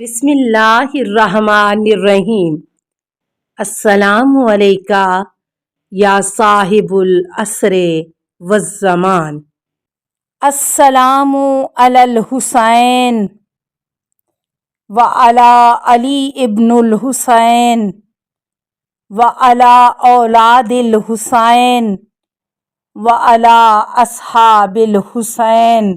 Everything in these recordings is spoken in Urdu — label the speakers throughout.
Speaker 1: بسم اللہ الرحمن الرحیم۔ السلام علیکہ یا صاحب العصر والزمان۔ السلام علی الحسین وعلی علی ابن الحسین وعلی اولاد الحسین وعلی اصحاب الحسین۔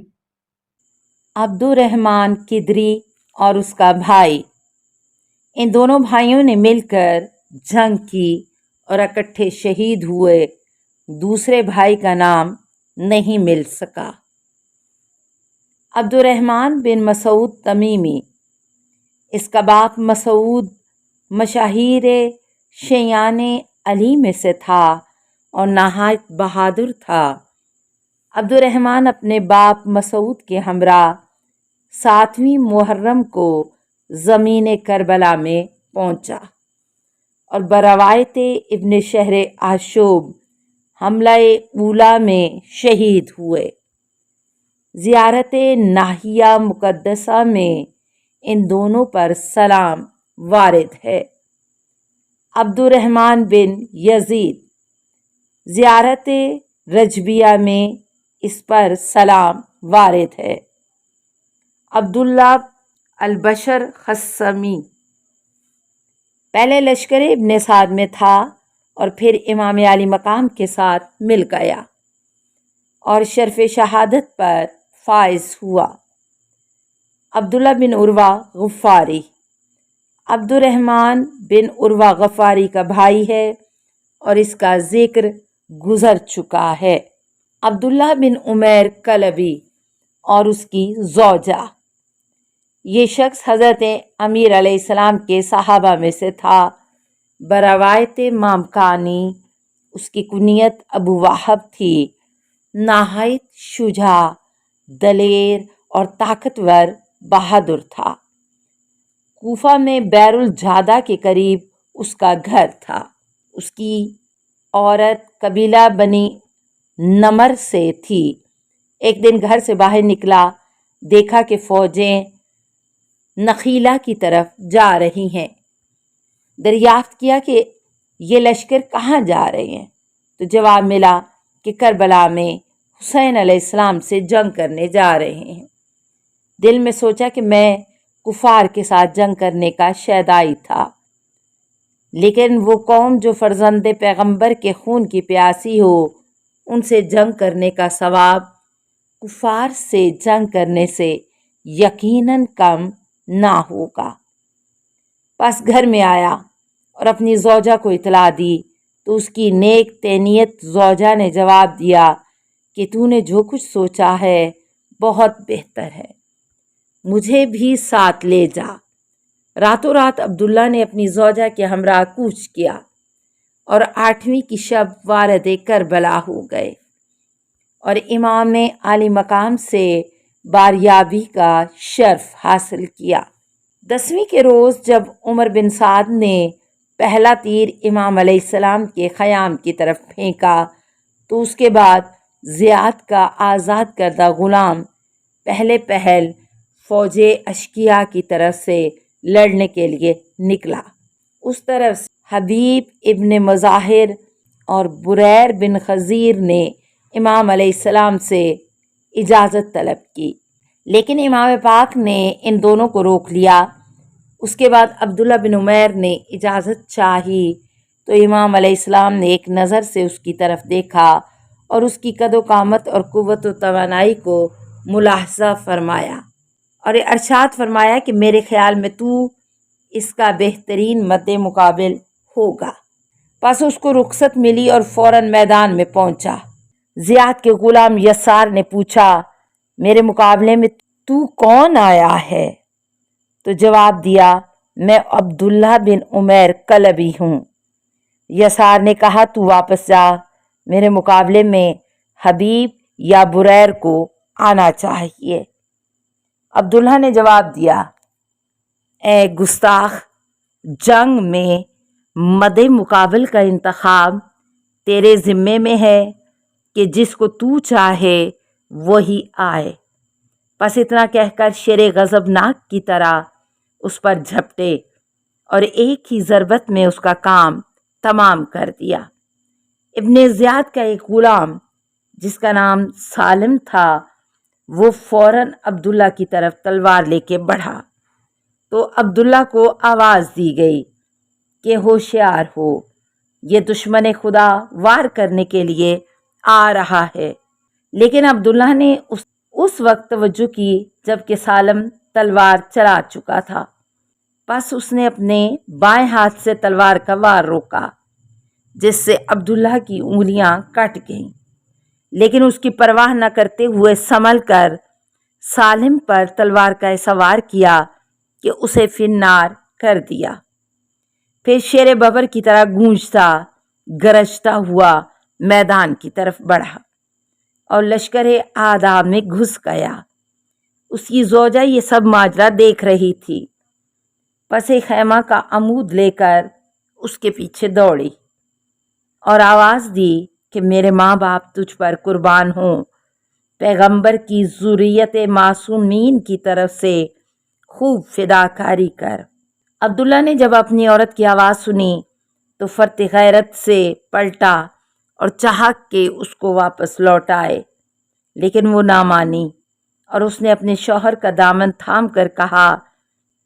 Speaker 1: عبد الرحمن قدری اور اس کا بھائی، ان دونوں بھائیوں نے مل کر جنگ کی اور اکٹھے شہید ہوئے۔ دوسرے بھائی کا نام نہیں مل سکا۔ عبد الرحمن بن مسعود تمیمی، اس کا باپ مسعود مشاہیر شیعان علی میں سے تھا اور نہایت بہادر تھا۔ عبد الرحمن اپنے باپ مسعود کے ہمراہ 7ویں محرم کو زمین کربلا میں پہنچا اور بروایت ابن شہر آشوب حملہ اولا میں شہید ہوئے۔ زیارت ناحیہ مقدسہ میں ان دونوں پر سلام وارد ہے۔ عبد الرحمن بن یزید، زیارت رجبیہ میں اس پر سلام وارد ہے۔ عبداللہ البشر خثعمی، پہلے لشکر ابن سعد میں تھا اور پھر امام علی مقام کے ساتھ مل گیا اور شرف شہادت پر فائز ہوا۔ عبداللہ بن عروہ غفاری، عبد الرحمن بن عروہ غفاری کا بھائی ہے اور اس کا ذکر گزر چکا ہے۔ عبداللہ بن عمیر کلبی اور اس کی زوجہ، یہ شخص حضرت امیر علیہ السلام کے صحابہ میں سے تھا۔ بروایت مامکانی اس کی کنیت ابو وہب تھی۔ نہایت شجاع، دلیر اور طاقتور بہادر تھا۔ کوفہ میں بیر الجادہ کے قریب اس کا گھر تھا۔ اس کی عورت قبیلہ بنی نمر سے تھی۔ ایک دن گھر سے باہر نکلا، دیکھا کہ فوجیں نخیلہ کی طرف جا رہی ہیں۔ دریافت کیا کہ یہ لشکر کہاں جا رہے ہیں تو جواب ملا کہ کربلا میں حسین علیہ السلام سے جنگ کرنے جا رہے ہیں۔ دل میں سوچا کہ میں کفار کے ساتھ جنگ کرنے کا شیدائی تھا، لیکن وہ قوم جو فرزند پیغمبر کے خون کی پیاسی ہو، ان سے جنگ کرنے کا ثواب کفار سے جنگ کرنے سے یقیناً کم نہ ہوگا۔ پس گھر میں آیا اور اپنی زوجہ کو اطلاع دی تو اس کی نیک طینیت زوجہ نے جواب دیا کہ تو نے جو کچھ سوچا ہے بہت بہتر ہے، مجھے بھی ساتھ لے جا۔ راتوں رات عبداللہ نے اپنی زوجہ کے ہمراہ کوچ کیا اور 8ویں کی شب وارد کربلا ہو گئے اور امام علی مقام سے باریابی کا شرف حاصل کیا۔ 10ویں کے روز جب عمر بن سعد نے پہلا تیر امام علیہ السلام کے خیام کی طرف پھینکا تو اس کے بعد زیاد کا آزاد کردہ غلام پہلے پہل فوج اشقیاء کی طرف سے لڑنے کے لیے نکلا۔ اس طرف سے حبیب ابن مظاہر اور بریر بن خزیر نے امام علیہ السلام سے اجازت طلب کی، لیکن امام پاک نے ان دونوں کو روک لیا۔ اس کے بعد عبداللہ بن عمیر نے اجازت چاہی تو امام علیہ السلام نے ایک نظر سے اس کی طرف دیکھا اور اس کی قد و قامت اور قوت و توانائی کو ملاحظہ فرمایا اور ارشاد فرمایا کہ میرے خیال میں تو اس کا بہترین مد مقابل ہوگا۔ پس اس کو رخصت ملی اور فوراً میدان میں پہنچا۔ زیاد کے غلام یسار نے پوچھا، میرے مقابلے میں تو کون آیا ہے؟ تو جواب دیا، میں عبداللہ بن عمیر کلبی ہوں۔ یسار نے کہا، تو واپس جا، میرے مقابلے میں حبیب یا بریر کو آنا چاہیے۔ عبداللہ نے جواب دیا، اے گستاخ، جنگ میں مد مقابل کا انتخاب تیرے ذمے میں ہے کہ جس کو تو چاہے وہی آئے۔ پس اتنا کہہ کر شیر غضبناک کی طرح اس پر جھپٹے اور ایک ہی ضربت میں اس کا کام تمام کر دیا۔ ابن زیاد کا ایک غلام جس کا نام سالم تھا وہ فوراً عبداللہ کی طرف تلوار لے کے بڑھا تو عبداللہ کو آواز دی گئی کہ ہوشیار ہو، یہ دشمن خدا وار کرنے کے لیے آ رہا ہے۔ لیکن عبداللہ نے اس وقت توجہ کی جب کہ سالم تلوار چلا چکا تھا، پس اس نے اپنے بائیں ہاتھ سے تلوار کا وار روکا جس سے عبداللہ کی انگلیاں کٹ گئیں، لیکن اس کی پرواہ نہ کرتے ہوئے سنبھل کر سالم پر تلوار کا ایسا وار کیا کہ اسے فنار کر دیا۔ پھر شیر ببر کی طرح گونجتا گرجتا ہوا میدان کی طرف بڑھا اور لشکر آداب میں گھس گیا۔ اس کی زوجہ یہ سب ماجرا دیکھ رہی تھی، پس خیمہ کا عمود لے کر اس کے پیچھے دوڑی اور آواز دی کہ میرے ماں باپ تجھ پر قربان ہوں، پیغمبر کی ذریت معصومین کی طرف سے خوب فداکاری کر۔ عبداللہ نے جب اپنی عورت کی آواز سنی تو فرط غیرت سے پلٹا اور چاہا کہ اس کو واپس لوٹائے، لیکن وہ نہ مانی اور اس نے اپنے شوہر کا دامن تھام کر کہا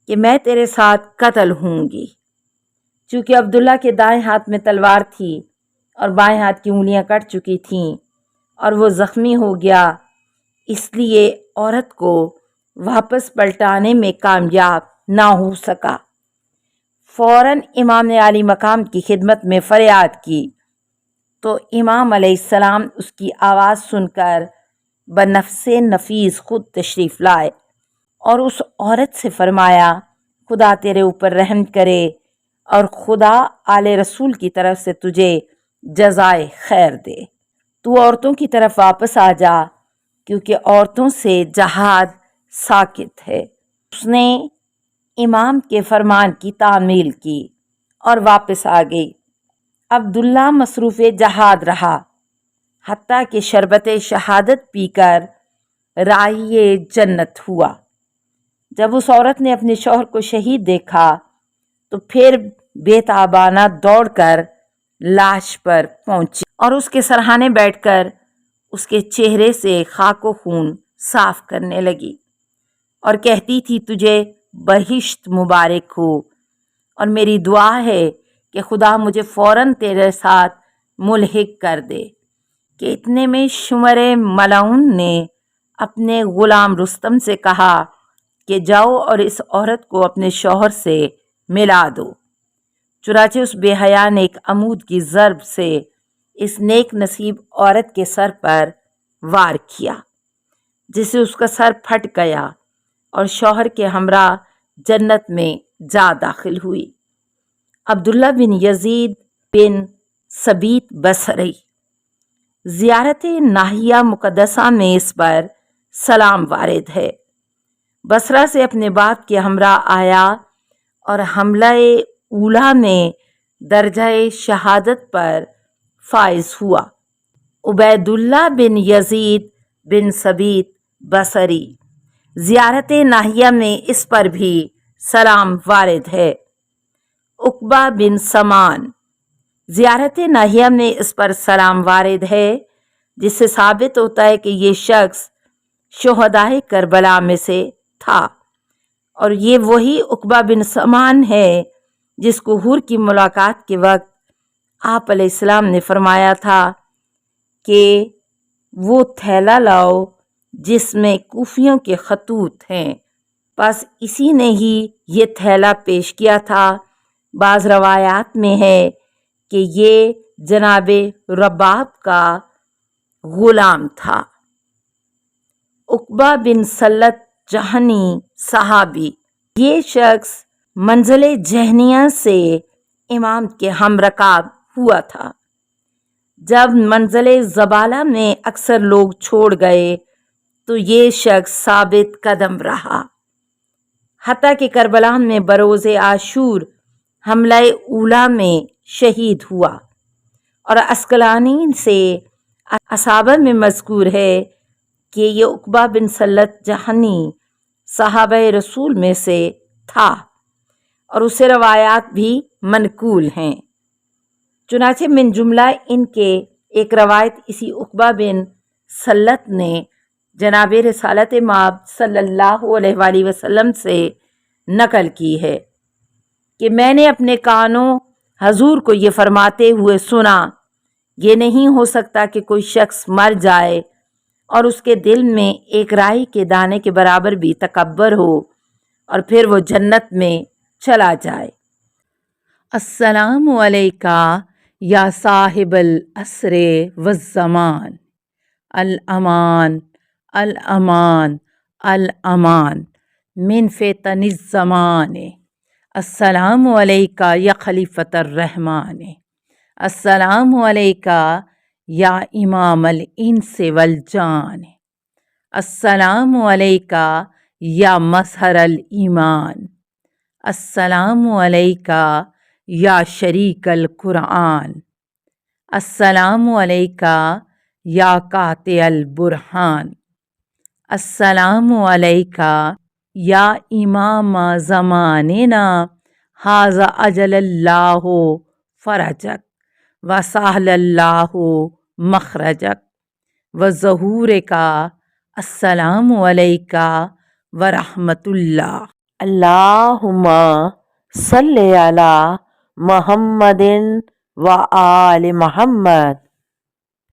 Speaker 1: کہ میں تیرے ساتھ قتل ہوں گی۔ چونکہ عبداللہ کے دائیں ہاتھ میں تلوار تھی اور بائیں ہاتھ کی انگلیاں کٹ چکی تھیں اور وہ زخمی ہو گیا، اس لیے عورت کو واپس پلٹانے میں کامیاب نہ ہو سکا۔ فوراً امام عالی مقام کی خدمت میں فریاد کی تو امام علیہ السلام اس کی آواز سن کر بنفس نفیس خود تشریف لائے اور اس عورت سے فرمایا خدا تیرے اوپر رحم کرے اور خدا آل رسول کی طرف سے تجھے جزائے خیر دے، تو عورتوں کی طرف واپس آ جا کیونکہ عورتوں سے جہاد ساکت ہے۔ اس نے امام کے فرمان کی تعمیل کی اور واپس آ گئی۔ عبداللہ مصروف جہاد رہا حتیٰ کہ شربت شہادت پی کر راہی جنت ہوا۔ جب اس عورت نے اپنے شوہر کو شہید دیکھا تو پھر بے تابانہ دوڑ کر لاش پر پہنچی اور اس کے سرہانے بیٹھ کر اس کے چہرے سے خاک و خون صاف کرنے لگی اور کہتی تھی تجھے بہشت مبارک ہو، اور میری دعا ہے کہ خدا مجھے فوراً تیرے ساتھ ملحق کر دے۔ کہ اتنے میں شمر ملعون نے اپنے غلام رستم سے کہا کہ جاؤ اور اس عورت کو اپنے شوہر سے ملا دو۔ چنانچہ اس بے حیا نے ایک عمود کی ضرب سے اس نیک نصیب عورت کے سر پر وار کیا جس سے اس کا سر پھٹ گیا اور شوہر کے ہمراہ جنت میں جا داخل ہوئی۔ عبداللہ بن یزید بن ثبیت بصری۔ زیارت ناحیہ مقدسہ میں اس پر سلام وارد ہے۔ بصرہ سے اپنے باپ کے ہمراہ آیا اور حملہ اولا میں درجہ شہادت پر فائز ہوا۔ عبید اللہ بن یزید بن ثبیت بصری۔ زیارت ناحیہ میں اس پر بھی سلام وارد ہے۔ عقبہ بن سمان۔ زیارت ناحیہ میں اس پر سلام وارد ہے جس سے ثابت ہوتا ہے کہ یہ شخص شہدائے کربلا میں سے تھا، اور یہ وہی عقبہ بن سمان ہے جس کو حور کی ملاقات کے وقت آپ علیہ السلام نے فرمایا تھا کہ وہ تھیلا لاؤ جس میں کوفیوں کے خطوط ہیں، بس اسی نے ہی یہ تھیلا پیش کیا تھا۔ بعض روایات میں ہے کہ یہ جناب رباب کا غلام تھا۔ عقبہ بن سلت جہنی صحابی۔ یہ شخص منزل جہنیہ سے امام کے ہم رکاب ہوا تھا۔ جب منزل زبالہ میں اکثر لوگ چھوڑ گئے تو یہ شخص ثابت قدم رہا حتیٰ کہ کربلا میں بروز عاشور حملہ اولا میں شہید ہوا، اور عسقلانی سے اصحابہ میں مذکور ہے کہ یہ عقبہ بن سلت جہنی صحابہ رسول میں سے تھا۔ اور اس سے روایات بھی منقول ہیں۔ چنانچہ من جملہ ان کے ایک روایت اسی عقبہ بن سلت نے جناب رسالت مآب صلی اللہ علیہ وآلہ وسلم سے نقل کی ہے کہ میں نے اپنے کانوں حضور کو یہ فرماتے ہوئے سنا، یہ نہیں ہو سکتا کہ کوئی شخص مر جائے اور اس کے دل میں ایک رائی کے دانے کے برابر بھی تکبر ہو اور پھر وہ جنت میں چلا جائے۔ السلام علیکہ یا صاحب العصر والزمان، الامان الامان الامان من فتن الزمان، السلام علیکہ یا خلیفۃ الرحمن، السلام علیکہ یا امام الانس والجان، السلام علیکہ یا مظہر الایمان، السلام علیکہ یا شریک القرآن، السلام علیکہ یا قاطع البرہان، السلام علیکہ یا امام زماننا ھذا اجل اللہ فرجک وسہل اللہ مخرجک وظہورک، السلام علیکہ ورحمۃ اللہ۔ اللہم صلی علی محمد و آل محمد۔